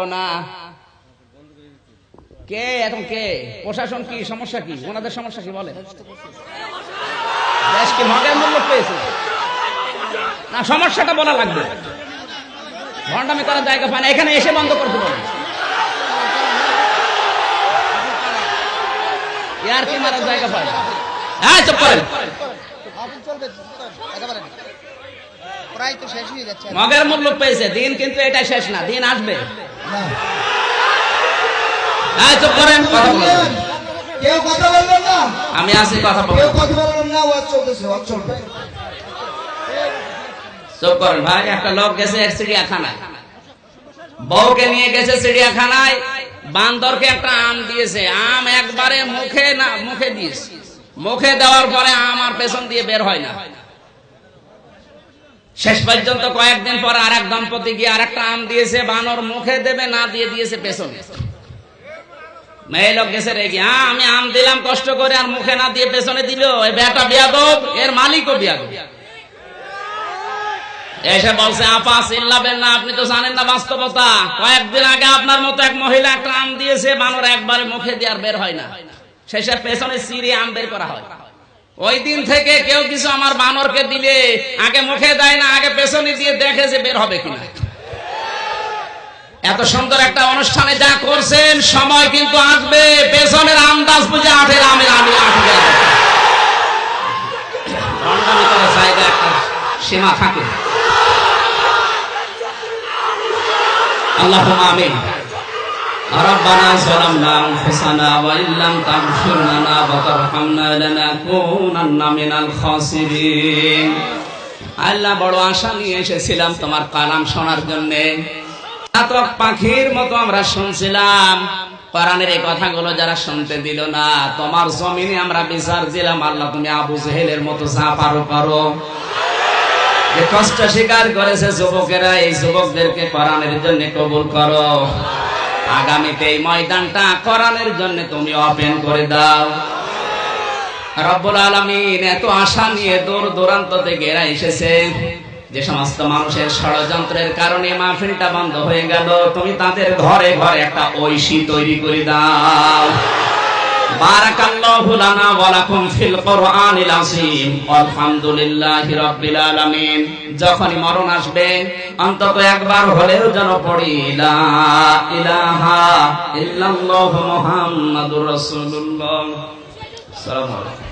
না কে এখন কে প্রশাসন কি সমস্যা কি ওনাদের সমস্যা কি বলেন দেশ কি মগের মূল্য পেয়েছে না সমস্যাটা বলা লাগবে ভণ্ডামি করার জায়গা পায় না এখানে এসে বন্ধ করতে বলেন ইয়ার কি মারার জায়গা পায় না হ্যাঁ চুপ করেন মগের মূল্য পেয়েছে দিন কিন্তু এটা শেষ না দিন আসবে চুপ করেন কথা বলেন কেউ কথা বলবেন না আমি আসি কথা বলবো কেউ কথা বলবেন না ওয়াজ চলতেছে ওয়াজ চলবে চুপ করেন ভাই একটা লোক গেছে চিড়িয়াখানায় বউকে নিয়ে গেছে চিড়িয়াখানায় বান্দরকে একটা আম দিয়েছে আম একবারে মুখে না মুখে দিয়েছে মুখে দেওয়ার পরে আম আর পেছন দিয়ে বের হয় না শেষ পর্যন্ত কয়েকদিন পর আর এক দম্পতি গিয়ে আর একটা আম দিয়েছে বানর মুখে দেবে না দিয়ে দিয়েছে পেছনে মেয়ে লোক গেছে রেগে আমি আম দিলাম কষ্ট করে আর মুখে না দিয়ে পেছনে দিল এই বেটা বিয়াদব এর মালিকও বিয়াদব এসে বলছে আপা চিল্লাবেন না আপনি তো জানেন না বাস্তবতা কয়েকদিন আগে আপনার মতো এক মহিলা একটা আম দিয়েছে বানর একবারে মুখে দিয়ে আর বের হয় না শেষে পেছনে চিড়ে আম বের করা হয় ওই দিন থেকে কেউ কিছু আমার বানরকে দিলে আগে মুখে দেয় না আগে পেছনে দিয়ে দেখে যে বের হবে কিনা এত সুন্দর একটা অনুষ্ঠানে যা করছেন সময় কিন্তু আসবে পেছনের আন্দাজ বুঝে আঠের আমের আমি আঠে ভণ্ডামি করার জায়গা একটা সীমা থাকে আল্লাহুম্মা আমিন ربنا ظلمنا أنفسنا وإن لم تغفر لنا وترحمنا لنكونن من الخاسرين আল্লাহ বড় আশা নিয়ে এসেছিলাম তোমার কালাম শোনার জন্য চাতক পাখির মতো আমরা শুনছিলাম কোরআনের এই কথাগুলো যারা শুনতে দিল না তোমার জমিনে আমরা বিচার দিলাম আল্লাহ তুমি আবু জেহেলের মতো যা পারো করো যে কষ্ট স্বীকার করেছে যুবকেরা এই যুবকদেরকে কোরআনের জন্য কবুল করো আগামীতে এই ময়দানটা কোরআনের জন্য তুমি ওপেন করে দাও রব্বুল আলামিন এত আশা নিয়ে দূর দূরান্ত থেকে এরা এসেছে যে সমস্ত মানুষের ষড়যন্ত্রের কারণে মাহফিলটা বন্ধ হয়ে গেল তুমি তাদের ঘরে ঘরে একটা ঐশী তৈরি করে দাও বারাকাল্লাহু লানা ওয়া লাকুম ফিল কোরআনিল আযীম আলহামদুলিল্লাহি রাব্বিল আলামিন যখনই মরণ আসবে অন্তত একবার হলেও যেন পড়ি লা ইলাহা ইল্লাল্লাহু মুহাম্মাদুর রাসূলুল্লাহ সাল্লাল্লাহু আলাইহি